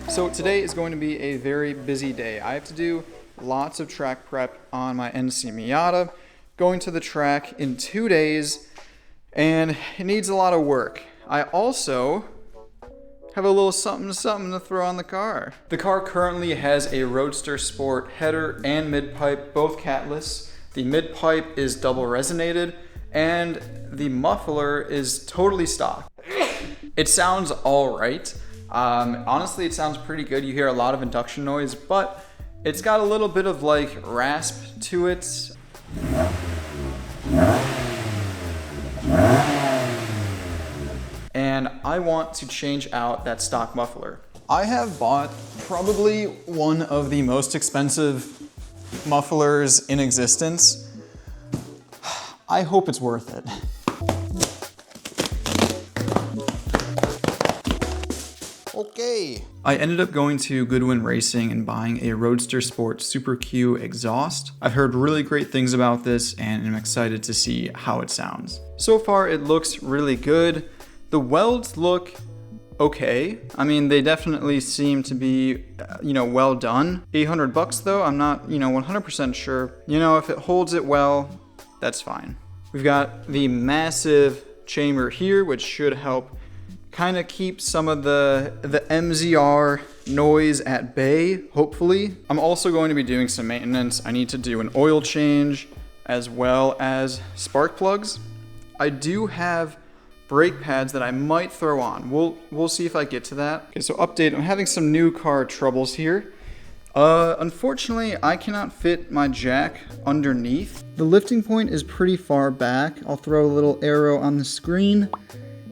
So today is going to be a very busy day. I have to do lots of track prep on my NC Miata, going to the track in 2 days, and it needs a lot of work. I also have a little something to throw on the car. The car currently has a Roadster Sport header and mid-pipe, both catless. The mid-pipe is double resonated, and the muffler is totally stock. It sounds all right. Honestly, it sounds pretty good. You hear a lot of induction noise, but it's got a little bit of like rasp to it. And I want to change out that stock muffler. I have bought probably one of the most expensive mufflers in existence. I hope it's worth it. Okay. I ended up going to Goodwin Racing and buying a Roadster Sport SuperQ exhaust. I've heard really great things about this and I'm excited to see how it sounds. So far it looks really good. The welds look okay. I mean, they definitely seem to be, well done. $800 though, I'm not, 100% sure. If it holds it well, that's fine. We've got the massive chamber here, which should help kind of keep some of the MZR noise at bay, hopefully. I'm also going to be doing some maintenance. I need to do an oil change as well as spark plugs. I do have brake pads that I might throw on. We'll see if I get to that. Okay, so update, I'm having some new car troubles here. Unfortunately, I cannot fit my jack underneath. The lifting point is pretty far back. I'll throw a little arrow on the screen.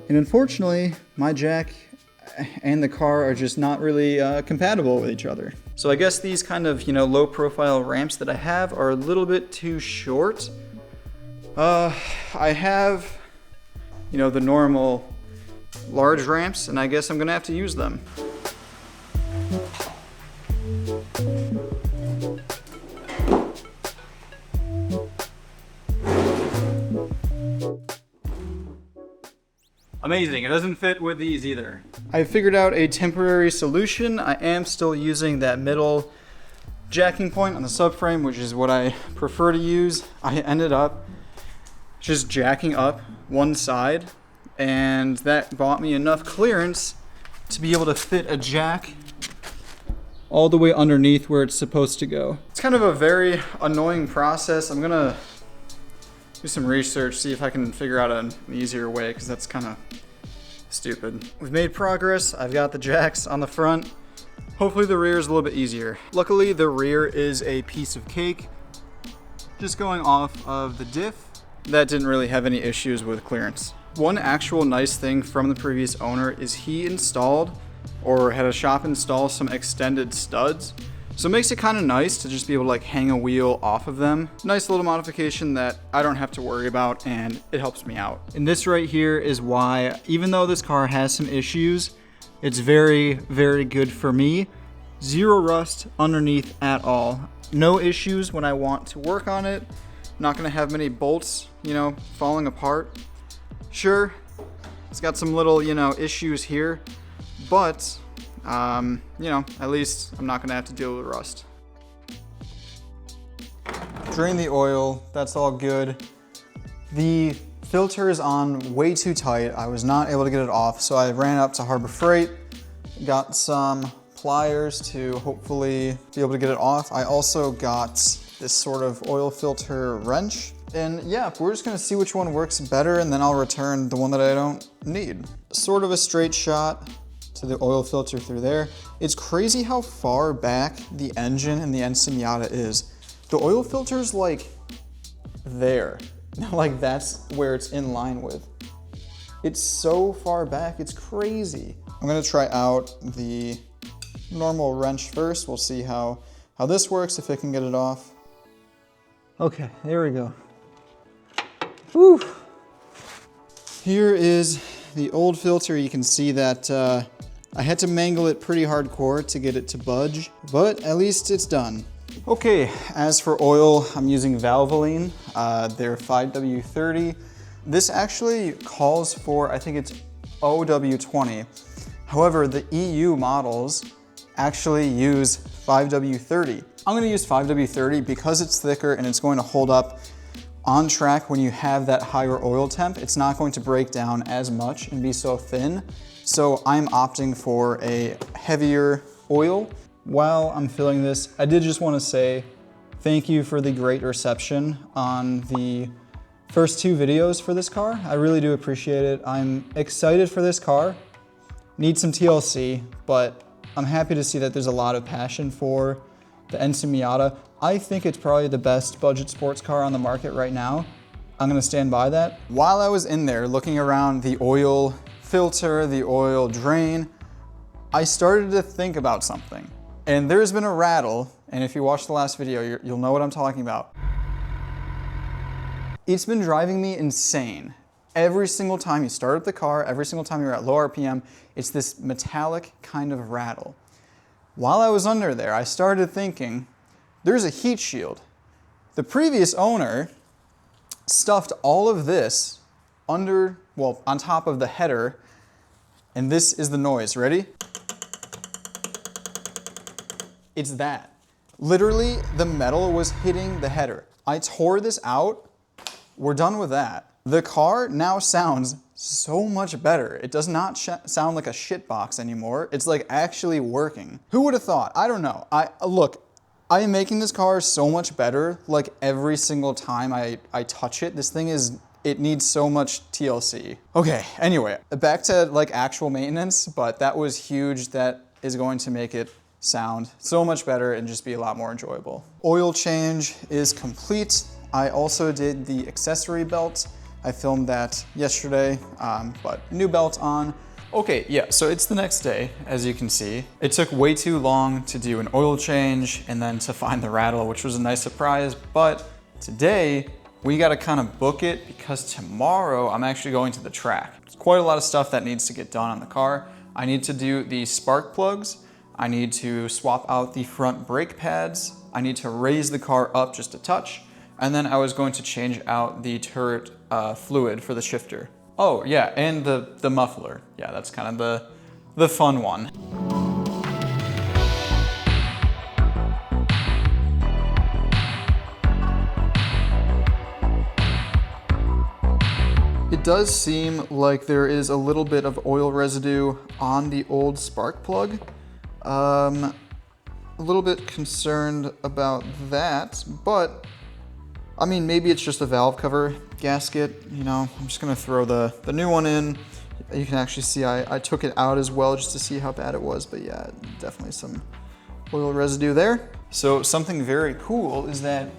And unfortunately, my jack and the car are just not really compatible with each other. So I guess these kind of, low profile ramps that I have are a little bit too short. I have, the normal large ramps, and I guess I'm gonna have to use them. Amazing, it doesn't fit with these either. I figured out a temporary solution. I am still using that middle jacking point on the subframe, which is what I prefer to use. I ended up just jacking up one side, and that bought me enough clearance to be able to fit a jack all the way underneath where it's supposed to go. It's kind of a very annoying process. I'm gonna do some research, see if I can figure out an easier way, because that's kind of stupid. We've made progress. I've got the jacks on the front. Hopefully the rear is a little bit easier. Luckily the rear is a piece of cake. Just going off of the diff, that didn't really have any issues with clearance. One actual nice thing from the previous owner is he installed, or had a shop install, some extended studs. So it makes it kind of nice to just be able to hang a wheel off of them. Nice little modification that I don't have to worry about, and it helps me out. And this right here is why, even though this car has some issues, it's very, very good for me. Zero rust underneath at all. No issues when I want to work on it. Not gonna have many bolts, falling apart. Sure, it's got some little, issues here, but at least I'm not gonna have to deal with rust. Drain the oil, that's all good. The filter is on way too tight. I was not able to get it off, so I ran up to Harbor Freight, got some pliers to hopefully be able to get it off. I also got this sort of oil filter wrench. And yeah, we're just gonna see which one works better, and then I'll return the one that I don't need. Sort of a straight shot to the oil filter through there. It's crazy how far back the engine in the NC Miata is. The oil filter's there. That's where it's in line with. It's so far back, it's crazy. I'm gonna try out the normal wrench first. We'll see how this works, if it can get it off. Okay, there we go. Whew. Here is the old filter. You can see that I had to mangle it pretty hardcore to get it to budge, but at least it's done. Okay, as for oil, I'm using Valvoline, their 5W30. This actually calls for, I think it's OW20. However, the EU models actually use 5W30. I'm gonna use 5W30 because it's thicker and it's going to hold up on track when you have that higher oil temp. It's not going to break down as much and be so thin. So I'm opting for a heavier oil. While I'm filling this, I did just want to say thank you for the great reception on the first 2 videos for this car. I really do appreciate it. I'm excited for this car. Need some TLC, but I'm happy to see that there's a lot of passion for the NC Miata. I think it's probably the best budget sports car on the market right now. I'm gonna stand by that. While I was in there looking around the oil filter, the oil drain, I started to think about something. And there's been a rattle, and if you watched the last video, you'll know what I'm talking about. It's been driving me insane. Every single time you start up the car, every single time you're at low RPM, it's this metallic kind of rattle. While I was under there, I started thinking, there's a heat shield. The previous owner stuffed all of this under, well, on top of the header, and this is the noise. Ready? It's that. Literally, the metal was hitting the header. I tore this out. We're done with that. The car now sounds so much better. It does not sound like a shitbox anymore. It's like actually working. Who would have thought? I don't know. Look, I am making this car so much better. Like every single time I touch it, this thing it needs so much TLC. Okay, anyway, back to like actual maintenance, but that was huge. That is going to make it sound so much better and just be a lot more enjoyable. Oil change is complete. I also did the accessory belt. I filmed that yesterday, but new belt on. Okay, yeah, so it's the next day, as you can see. It took way too long to do an oil change and then to find the rattle, which was a nice surprise, but today we gotta kind of book it because tomorrow I'm actually going to the track. There's quite a lot of stuff that needs to get done on the car. I need to do the spark plugs. I need to swap out the front brake pads. I need to raise the car up just a touch. And then I was going to change out the turret fluid for the shifter. Oh yeah, and the muffler. Yeah, that's kind of the fun one. It does seem like there is a little bit of oil residue on the old spark plug. A little bit concerned about that, but I mean, maybe it's just a valve cover gasket. You know, I'm just gonna throw the new one in. You can actually see I took it out as well just to see how bad it was, but yeah, definitely some oil residue there. So something very cool is that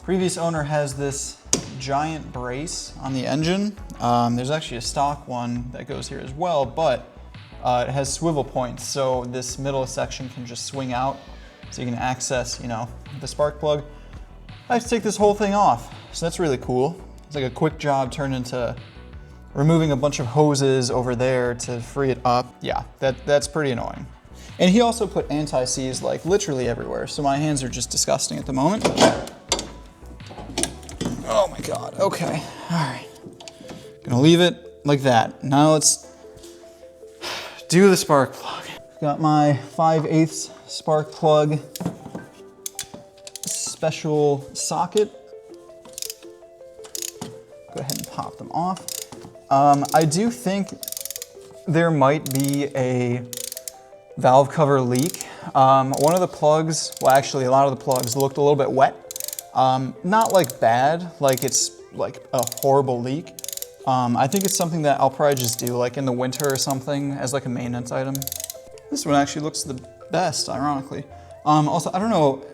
previous owner has this giant brace on the engine. There's actually a stock one that goes here as well, but it has swivel points, so this middle section can just swing out, so you can access, you know, the spark plug. I have to take this whole thing off, so that's really cool. It's like a quick job turned into removing a bunch of hoses over there to free it up. Yeah, that's pretty annoying. And he also put anti-seize like literally everywhere, so my hands are just disgusting at the moment. Oh my God, okay, all right. Gonna leave it like that. Now let's do the spark plug. Got my 5/8 spark plug special socket. Go ahead and pop them off. I do think there might be a valve cover leak. One of the plugs, well actually a lot of the plugs looked a little bit wet. Not like bad, like it's like a horrible leak. I think it's something that I'll probably just do like in the winter or something as like a maintenance item. This one actually looks the best, ironically. Also, I don't know,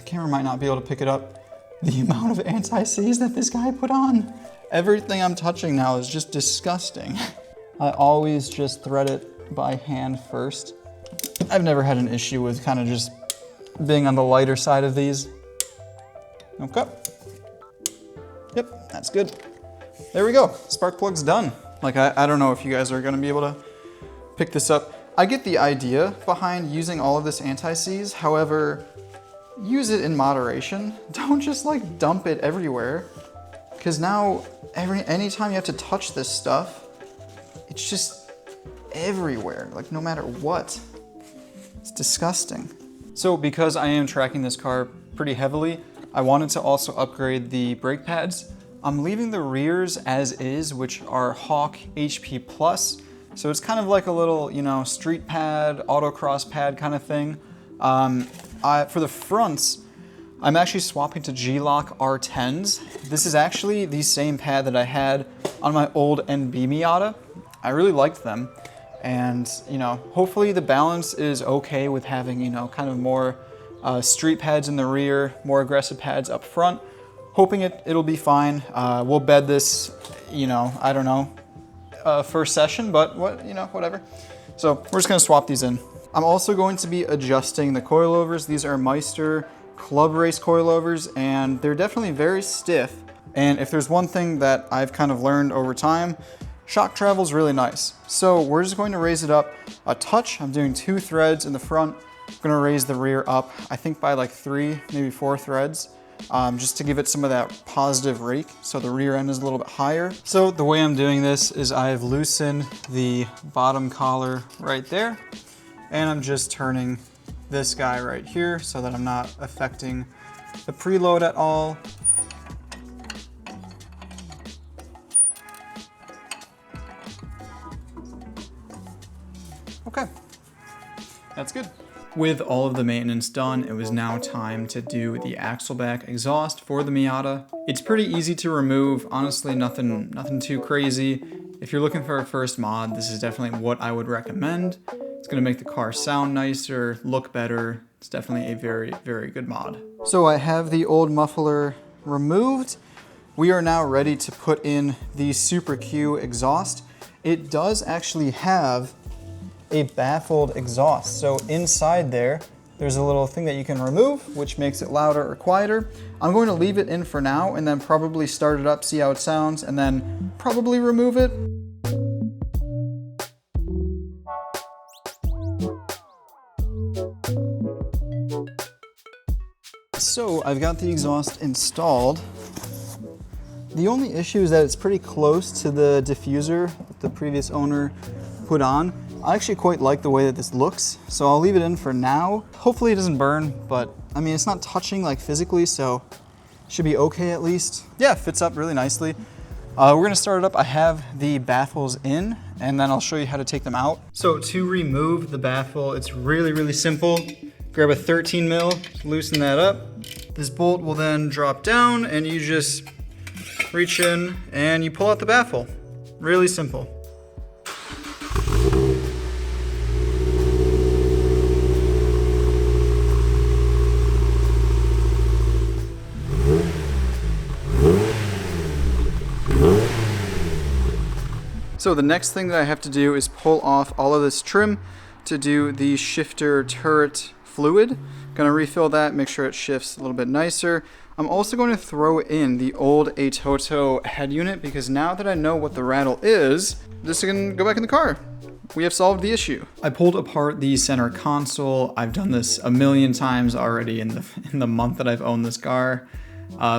camera might not be able to pick it up, the amount of anti-seize that this guy put on. Everything I'm touching now is just disgusting. I always just thread it by hand first. I've never had an issue with kind of just being on the lighter side of these. Okay. Yep, that's good. There we go, spark plug's done. Like, I don't know if you guys are gonna be able to pick this up. I get the idea behind using all of this anti-seize, however, use it in moderation. Don't just like dump it everywhere, because now anytime you have to touch this stuff, it's just everywhere, like no matter what. It's disgusting. So because I am tracking this car pretty heavily, I wanted to also upgrade the brake pads. I'm leaving the rears as is, which are Hawk HP Plus. So it's kind of like a little, you know, street pad, autocross pad kind of thing. For the fronts, I'm actually swapping to G-Lock R10s. This is actually the same pad that I had on my old NB Miata. I really liked them. And, you know, hopefully the balance is okay with having, you know, kind of more street pads in the rear, more aggressive pads up front. Hoping it'll be fine. We'll bed this, you know, I don't know, first session, but whatever. So we're just gonna swap these in. I'm also going to be adjusting the coilovers. These are Meister Club Race coilovers, and they're definitely very stiff. And if there's one thing that I've kind of learned over time, shock travel is really nice. So we're just going to raise it up a touch. I'm doing 2 threads in the front. I'm gonna raise the rear up, I think by like 3, maybe 4 threads. Just to give it some of that positive rake, so the rear end is a little bit higher. So the way I'm doing this is I've loosened the bottom collar right there, and I'm just turning this guy right here so that I'm not affecting the preload at all. Okay, that's good. With all of the maintenance done, it was now time to do the axle back exhaust for the Miata. It's pretty easy to remove, honestly, nothing too crazy. If you're looking for a first mod, this is definitely what I would recommend. It's gonna make the car sound nicer, look better. It's definitely a very, very good mod. So I have the old muffler removed. We are now ready to put in the SuperQ exhaust. It does actually have a baffled exhaust. So inside there's a little thing that you can remove, which makes it louder or quieter. I'm going to leave it in for now and then probably start it up, see how it sounds, and then probably remove it. So I've got the exhaust installed. The only issue is that it's pretty close to the diffuser that the previous owner put on. I actually quite like the way that this looks, so I'll leave it in for now. Hopefully it doesn't burn, but I mean, it's not touching like physically, so it should be okay at least. Yeah, it fits up really nicely. We're gonna start it up. I have the baffles in, and then I'll show you how to take them out. So to remove the baffle, it's really, really simple. Grab a 13 mil, loosen that up. This bolt will then drop down, and you just reach in and you pull out the baffle. Really simple. So the next thing that I have to do is pull off all of this trim to do the shifter turret fluid. Gonna refill that, make sure it shifts a little bit nicer. I'm also going to throw in the old Atoto head unit because now that I know what the rattle is, this can go back in the car. We have solved the issue. I pulled apart the center console. I've done this a million times already in the month that I've owned this car.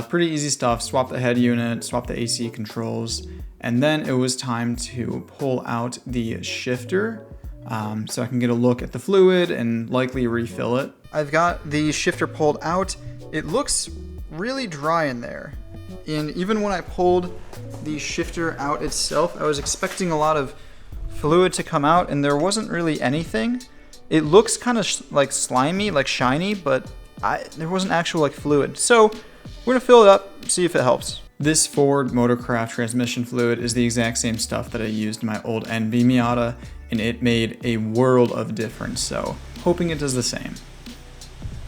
Pretty easy stuff. Swap the head unit, swap the AC controls, and then it was time to pull out the shifter so I can get a look at the fluid and likely refill it. I've got the shifter pulled out. It looks really dry in there. And even when I pulled the shifter out itself, I was expecting a lot of fluid to come out, and there wasn't really anything. It looks kind of like slimy, like shiny, but there wasn't actual like fluid. So we're gonna fill it up, see if it helps. This Ford Motorcraft transmission fluid is the exact same stuff that I used in my old NB Miata, and it made a world of difference, so hoping it does the same.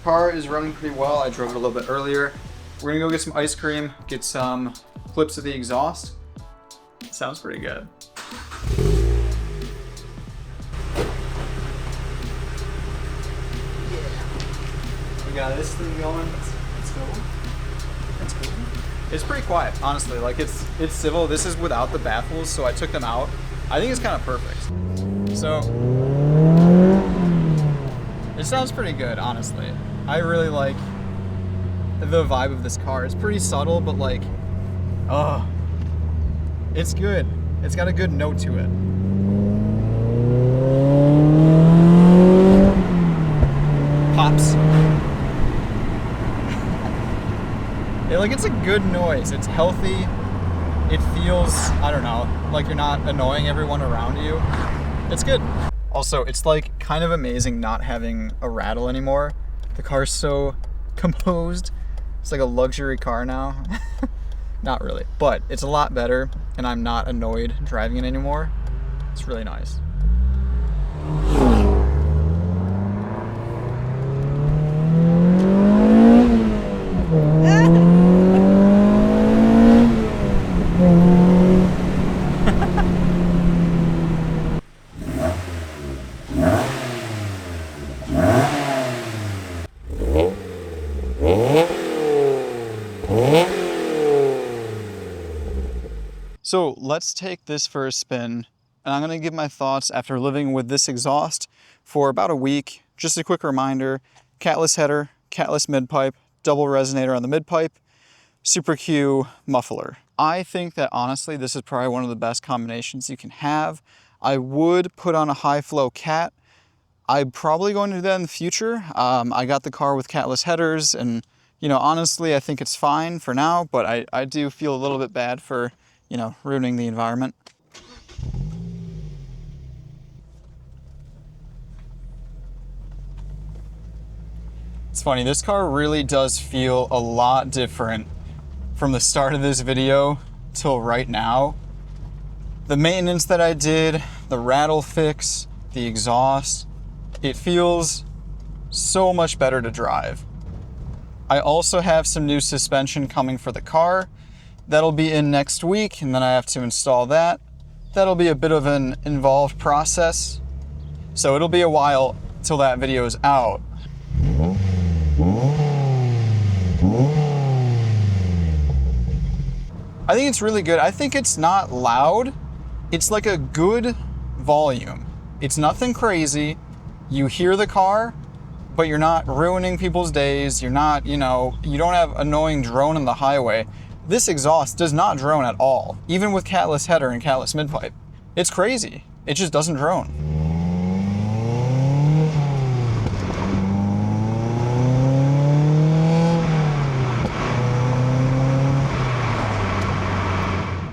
Car is running pretty well. I drove it a little bit earlier. We're gonna go get some ice cream, get some clips of the exhaust. Sounds pretty good. We got this thing going. Let's go. That's cool. It's pretty quiet, honestly. Like it's civil. This is without the baffles, so I took them out. I think it's kind of perfect. So it sounds pretty good, honestly. I really like the vibe of this car. It's pretty subtle, but like, oh, it's good. It's got a good note to it. Like, it's a good noise. It's healthy. It feels, I don't know, like you're not annoying everyone around you. It's good. Also, it's like kind of amazing not having a rattle anymore. The car's so composed. It's like a luxury car now. Not really, but it's a lot better, and I'm not annoyed driving it anymore. It's really nice. So let's take this for a spin, and I'm gonna give my thoughts after living with this exhaust for about a week. Just a quick reminder, catless header, catless midpipe, double resonator on the midpipe, SuperQ muffler. I think that honestly, this is probably one of the best combinations you can have. I would put on a high flow cat. I'm probably going to do that in the future. I got the car with catless headers, and you know, honestly, I think it's fine for now, but I do feel a little bit bad for, you know, ruining the environment. It's funny, this car really does feel a lot different from the start of this video till right now. The maintenance that I did, the rattle fix, the exhaust, it feels so much better to drive. I also have some new suspension coming for the car. That'll be in next week, and then I have to install that. That'll be a bit of an involved process, so it'll be a while till that video is out. I think it's really good. I think it's not loud. It's like a good volume. It's nothing crazy. You hear the car, but you're not ruining people's days. You're not, you know, you don't have annoying drone on the highway. This exhaust does not drone at all, even with catless header and catless midpipe. It's crazy. It just doesn't drone.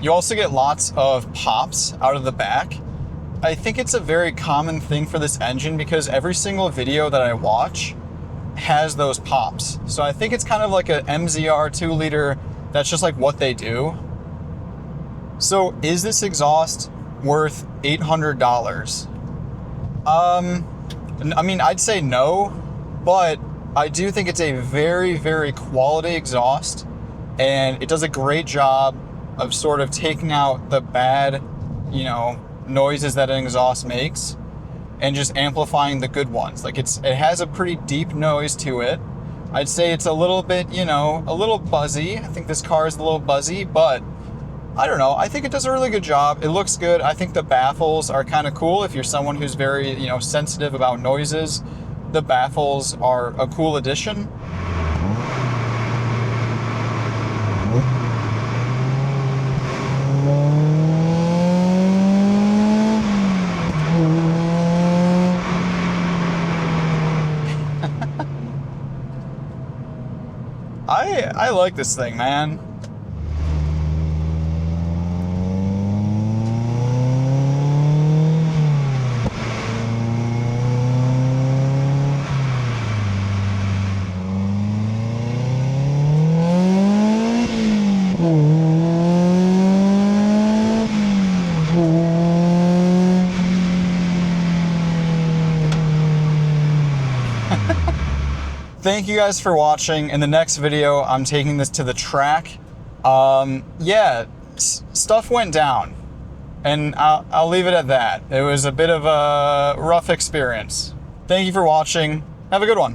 You also get lots of pops out of the back. I think it's a very common thing for this engine because every single video that I watch has those pops. So I think it's kind of like a MZR 2-liter. That's just like what they do. So is this exhaust worth $800? I mean, I'd say no, but I do think it's a very, very quality exhaust, and it does a great job of sort of taking out the bad, you know, noises that an exhaust makes and just amplifying the good ones. Like it has a pretty deep noise to it. I'd say it's a little bit, you know, a little buzzy. I think this car is a little buzzy, but I don't know. I think it does a really good job. It looks good. I think the baffles are kind of cool. If you're someone who's very, you know, sensitive about noises, the baffles are a cool addition. I like this thing, man. Thank you guys for watching. In the next video, I'm taking this to the track. Yeah, stuff went down, and I'll leave it at that. It was a bit of a rough experience. Thank you for watching. Have a good one.